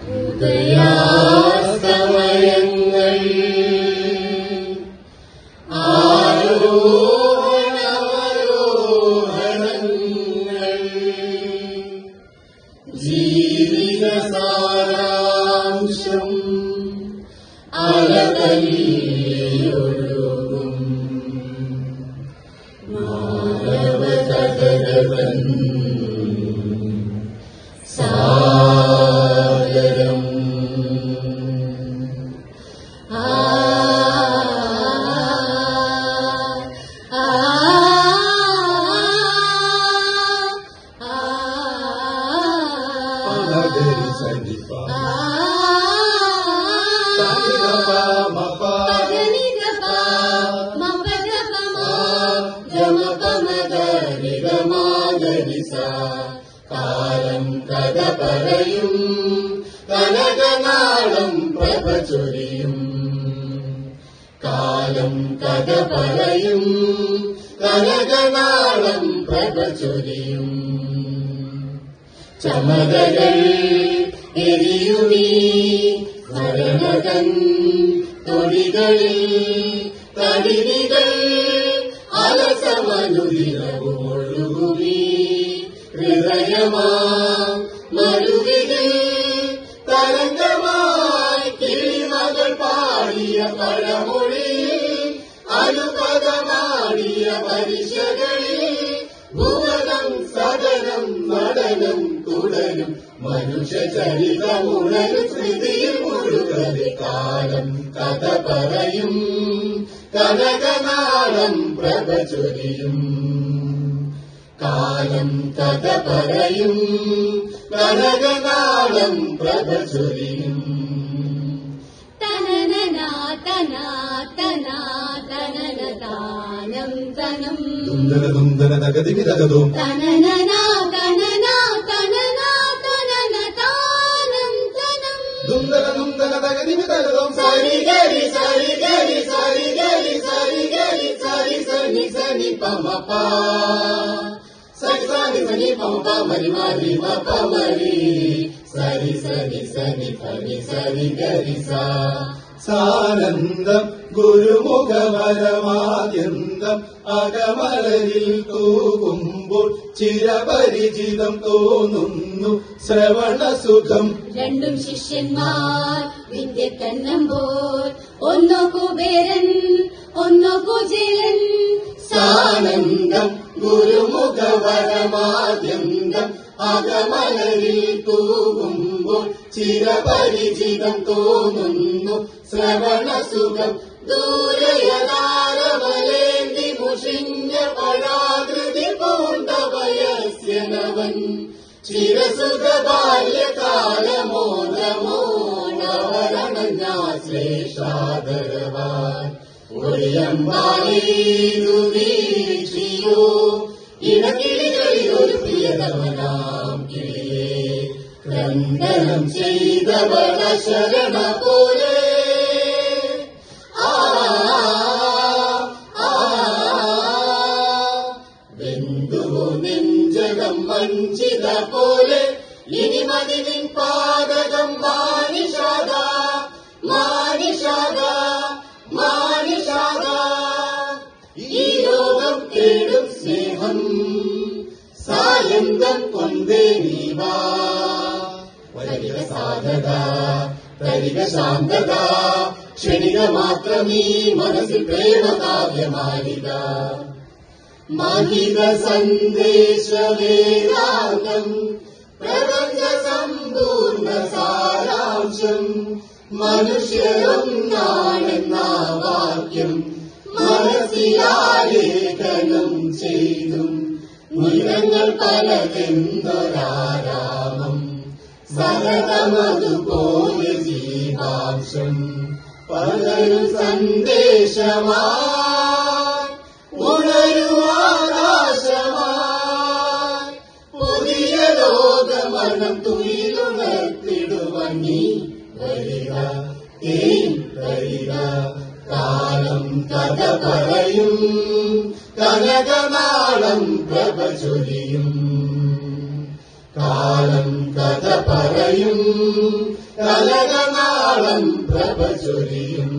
ഉദയാസ്തമയങ്ങൾ ആരോഹണാരോഹണങ്ങൾ ജീവിത സാരാംശം അലതല്ലിയൊഴുകും മാനവകഥകൾ സാഗരം. കാലം കഥ പറയും കനകനാളം പ്രഭ ചൊരിയും. കാലം കഥ പറയും കനകനാളം പ്രഭ ചൊരിയും. ചമതകൾ എരിയുമീ ഭരണകൻ തൊടികളിൽ തടിനികൾ അലസമനുദിനവും ഒഴുകുമീ ഹൃദയമാം മരുവിതിൽ തരംഗമായി കിളിമകൾ പാടിയ പഴമൊഴി അനുപദമാടിയ പരിശകളിൽ ഭുവനം സദനം നടനം തുടരും മനുഷ്യചരിതമുണരും കൃതിയിൽ മുഴുകത്. കാലം കഥ പറയും കനകനാളം പ്രഭ ചൊരിയും. കാലം കഥ പറയും കനകനാളം പ്രഭ ചൊരിയും. തനനനാതനാതനാതനനതാനം തനം തുന്തന തുന്തന തകതി വിതകതോ തനനനാതനാതനനതാനം തനം തുന്തന തുന്തന തകതി വിതകതോ സരി ഗരി സരി ഗരി സരി ഗരി സരി ഗരി സരി സനി സനി പമപ സരി സനി സനി പമപ മരി മരി മപ മരി സരി സനി സനി പനി സരി ഗരി സാ. സാനന്ദം ഗുരുമുഖപരമാദ്യന്തം അകമലരിൽ തൂകുമ്പോൾ ചിരപരിചിതം തോന്നുന്നു ശ്രവണസുഖം. രണ്ടും ശിഷ്യന്മാർ വിദ്യ കന്നമ്പോൾ ഒന്നു കുബേരൻ ഒന്നു കുചേലൻ. സാനന്ദം ഗുരുമുഖപരമാദ്യന്തം അകമലരിൽ തൂകുമ്പോൾ ചിരപരിചിതം തോന്നുന്നു ശ്രവണസുഖം. ദൂരയതാരവലേന്തി മുഷിഞ്ഞ പഴാകൃതി പൂണ്ട വയസ്യനവൻ ചിരസുഖ ബാല്യകാലമോദമോണവരണശ്ലേഷാദരവാൻ ഒളിയമ്പാളീതു വീക്ഷിയോ ഇടകിളികളിൽ ഒരു പ്രിയതമനാം കിളിയെ ക്രന്ദനം ചെയ്തവള ശരണ പോലെ. ബന്ധുവോ നെഞ്ചകം വഞ്ചിത പോലെ ഇനി മതിനിൻ പാതകം മാനിഷാദ മാനിഷാദ മാനിഷാദ. ഈ ലോകം തേടും സ്നേഹം സായന്തം കൊണ്ടേ നീവാ. വരിക സാധക തരിക ശാന്തത ക്ഷണിക മാത്രമീ മനസ്സിൽ പ്രേമകാവ്യമാലിക. മഹിത സന്ദേശ വേദാന്തം പ്രപഞ്ച സമ്പൂർണ്ണ സാരാംശം മനുഷ്യരൊന്നാണെന്ന വാക്യം മനസ്സിലാലേഖനം ചെയ്തും നിറങ്ങൾ പലതെന്തൊരാരാമം സഹതമതുപോലെ ജീവാംശം പകരും സന്ദേശമായി ഉണരുവാകാശമായി പുതിയ ലോകമനം തുയിലുണർത്തിടുവാൻ നീ വരിക വരിക. കാലം കഥ പറയും കനകനാളം പ്രഭ ചൊരിയും. കാലം കഥ പറയും കലകനാളം പ്രഭ ചൊരിയും